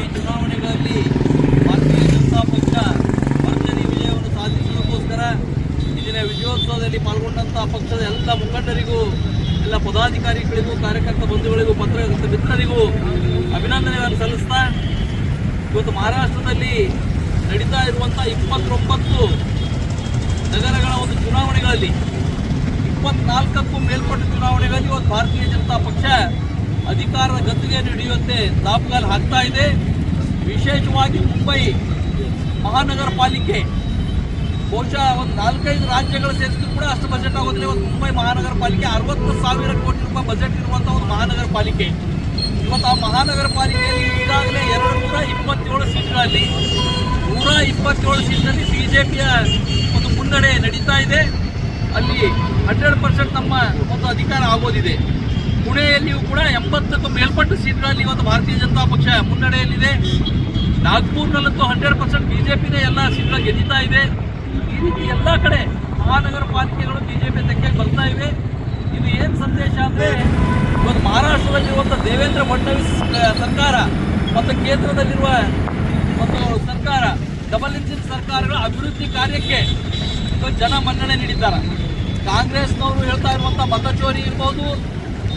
ಈ ಚುನಾವಣೆಗಳಲ್ಲಿ ಭಾರತೀಯ ಜನತಾ ಪಕ್ಷ ಭರ್ಜರಿ ವಿಜಯವನ್ನು ಸಾಧಿಸುವುದಕ್ಕೋಸ್ಕರ ಇಂದಿನ ವಿಜಯೋತ್ಸವದಲ್ಲಿ ಪಾಲ್ಗೊಂಡಂತಹ ಪಕ್ಷದ ಎಲ್ಲ ಮುಖಂಡರಿಗೂ, ಎಲ್ಲ ಪದಾಧಿಕಾರಿಗಳಿಗೂ, ಕಾರ್ಯಕರ್ತ ಬಂಧುಗಳಿಗೂ, ಪತ್ರಕರ್ತ ಮಿತ್ರರಿಗೂ ಅಭಿನಂದನೆಗಳನ್ನು ಸಲ್ಲಿಸ್ತಾ, ಇವತ್ತು ಮಹಾರಾಷ್ಟ್ರದಲ್ಲಿ ನಡೀತಾ ಇರುವಂಥ 29 ನಗರಗಳ ಒಂದು ಚುನಾವಣೆಗಳಲ್ಲಿ 24ಕ್ಕೂ ಮೇಲ್ಪಟ್ಟ ಚುನಾವಣೆಗಳಲ್ಲಿ ಇವತ್ತು ಭಾರತೀಯ ಜನತಾ ಪಕ್ಷ ಅಧಿಕಾರದ ಗದ್ದುಗೆಯನ್ನು ಹಿಡಿಯುವಂತೆ ದಾಪುಗಾಲು ಹಾಕ್ತಾ ಇದೆ. ವಿಶೇಷವಾಗಿ ಮುಂಬೈ ಮಹಾನಗರ ಪಾಲಿಕೆ ಬಹುಶಃ ಒಂದು 4-5 ರಾಜ್ಯಗಳು ಸೇರಿಸಿದ್ರು ಕೂಡ ಅಷ್ಟು ಬಜೆಟ್ ಆಗೋದಿಲ್ಲ. ಇವತ್ತು ಮುಂಬೈ ಮಹಾನಗರ ಪಾಲಿಕೆ 60,000 ಕೋಟಿ ರೂಪಾಯಿ ಬಜೆಟ್ ಇರುವಂಥ ಒಂದು ಮಹಾನಗರ ಪಾಲಿಕೆ. ಇವತ್ತು ಆ ಮಹಾನಗರ ಪಾಲಿಕೆಯಲ್ಲಿ ಈಗಾಗಲೇ 227 ಸೀಟ್ಗಳಲ್ಲಿ 127 ಸೀಟ್ನಲ್ಲಿ ಬಿಜೆಪಿಯ ಒಂದು ಮುನ್ನಡೆ ನಡೀತಾ ಇದೆ. ಅಲ್ಲಿ 100% ನಮ್ಮ ಒಂದು ಅಧಿಕಾರ ಆಗೋದಿದೆ. ಪುಣೆಯಲ್ಲಿಯೂ ಕೂಡ 80ಕ್ಕೂ ಮೇಲ್ಪಟ್ಟ ಸೀಟ್ಗಳಲ್ಲಿ ಇವತ್ತು ಭಾರತೀಯ ಜನತಾ ಪಕ್ಷ ಮುನ್ನಡೆಯಲ್ಲಿದೆ. ನಾಗ್ಪುರ್ನಲ್ಲಂತೂ 100% ಬಿಜೆಪಿನೇ ಎಲ್ಲ ಸೀಟ್ಗಳ ಗೆದ್ದಿತಾ ಇದೆ. ಈ ರೀತಿ ಎಲ್ಲ ಕಡೆ ಮಹಾನಗರ ಪಾಲಿಕೆಗಳು ಬಿಜೆಪಿ ತೆಕ್ಕೆಗೆ ಬರ್ತಾ ಇವೆ. ಇದು ಏನು ಸಂದೇಶ ಅಂದರೆ, ಇವತ್ತು ಮಹಾರಾಷ್ಟ್ರದಲ್ಲಿರುವಂಥ ದೇವೇಂದ್ರ ಫಡ್ನವೀಸ್ ಸರ್ಕಾರ ಮತ್ತು ಕೇಂದ್ರದಲ್ಲಿರುವ ಒಂದು ಸರ್ಕಾರ, ಡಬಲ್ ಇಂಜಿನ್ ಸರ್ಕಾರಗಳ ಅಭಿವೃದ್ಧಿ ಕಾರ್ಯಕ್ಕೆ ಜನ ಮನ್ನಣೆ ನೀಡಿದ್ದಾರೆ. ಕಾಂಗ್ರೆಸ್ನವರು ಹೇಳ್ತಾ ಇರುವಂಥ ಮತಚೋರಿ ಇರ್ಬೋದು.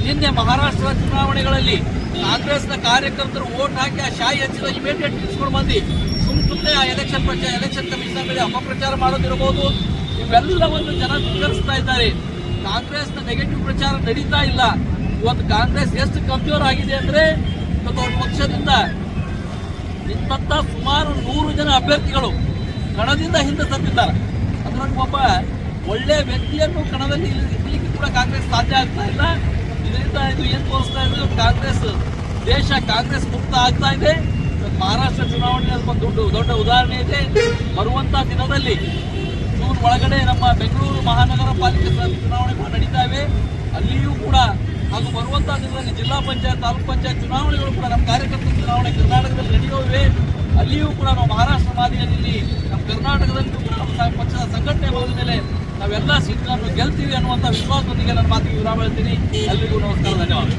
ನಿನ್ನೆ ಮಹಾರಾಷ್ಟ್ರ ಚುನಾವಣೆಗಳಲ್ಲಿ ಕಾಂಗ್ರೆಸ್ನ ಕಾರ್ಯಕರ್ತರು ವೋಟ್ ಹಾಕಿ ಆ ಶಾಯಿ ಹಚ್ಚಿದ ಇಮಿಡಿಯೇಟ್ ನಿಲ್ಸ್ಕೊಂಡು ಬಂದು ಸುಮ್ಮನೆ ಆ ಎಲೆಕ್ಷನ್ ಕಮಿಷನ್ ಮೇಲೆ ಅಪಪ್ರಚಾರ ಮಾಡೋದಿರ್ಬೋದು. ಇವೆಲ್ಲವನ್ನು ಜನ ಧಿಕ್ಕರಿಸ್ತಾ ಇದ್ದಾರೆ. ಕಾಂಗ್ರೆಸ್ನ ನೆಗೆಟಿವ್ ಪ್ರಚಾರ ನಡೀತಾ ಇಲ್ಲ. ಇವತ್ತು ಕಾಂಗ್ರೆಸ್ ಎಷ್ಟು ಕಮ್ಜೋರ್ ಆಗಿದೆ ಅಂದರೆ, ಇವತ್ತು ಅವ್ರ ಪಕ್ಷದಿಂದ ನಿಂತ ಸುಮಾರು 100 ಜನ ಅಭ್ಯರ್ಥಿಗಳು ಕಣದಿಂದ ಹಿಂದೆ ಸತ್ತಿದ್ದಾರೆ. ಅದರಲ್ಲಿ ಒಬ್ಬ ಒಳ್ಳೆಯ ವ್ಯಕ್ತಿಯನ್ನು ಕಣದಲ್ಲಿ ಇರಲಿಕ್ಕೆ ಕೂಡ ಕಾಂಗ್ರೆಸ್ ಸಾಧ್ಯ ಆಗ್ತಾ ಇಲ್ಲ. ಇದರಿಂದ ಇದು ಏನು ತೋರಿಸ್ತಾ ಇದೆ, ಕಾಂಗ್ರೆಸ್ ಮುಕ್ತ ಆಗ್ತಾ ಇದೆ. ಮಹಾರಾಷ್ಟ್ರ ಚುನಾವಣೆ ಒಂದು ದೊಡ್ಡ ಉದಾಹರಣೆ ಇದೆ. ಬರುವಂಥ ದಿನದಲ್ಲಿ ಜೂನ್ ಒಳಗಡೆ ನಮ್ಮ ಬೆಂಗಳೂರು ಮಹಾನಗರ ಪಾಲಿಕೆ ಚುನಾವಣೆಗಳು ನಡೀತಾ ಇವೆ. ಅಲ್ಲಿಯೂ ಕೂಡ ಹಾಗೂ ಬರುವಂಥ ದಿನದಲ್ಲಿ ಜಿಲ್ಲಾ ಪಂಚಾಯತ್, ತಾಲೂಕು ಪಂಚಾಯತ್ ಚುನಾವಣೆಗಳು ಕೂಡ ನಮ್ಮ ಕಾರ್ಯಕರ್ತರ ಚುನಾವಣೆ ಕರ್ನಾಟಕದಲ್ಲಿ ನಡೆಯುತ್ತಿವೆ. ಅಲ್ಲಿಯೂ ಕೂಡ ನಾವು ಮಹಾರಾಷ್ಟ್ರ ಮಾದರಿಯಲ್ಲಿ ನಮ್ಮ ಕರ್ನಾಟಕದಲ್ಲಿ ಕೂಡ ನಮ್ಮ ಪಕ್ಷದ ಸಂಘಟನೆ ಬಂದ ಮೇಲೆ ನಾವೆಲ್ಲ ಸೀಟ್ಗಳನ್ನು ಗೆಲ್ತೀವಿ ಅನ್ನುವಂಥ ವಿಶ್ವಾಸದೊಂದಿಗೆ ನನ್ನ ಮಾತಿಗೆ ವಿರಾಮ ಹೇಳ್ತೀನಿ. ಎಲ್ರಿಗೂ ನಮಸ್ಕಾರ, ಧನ್ಯವಾದ.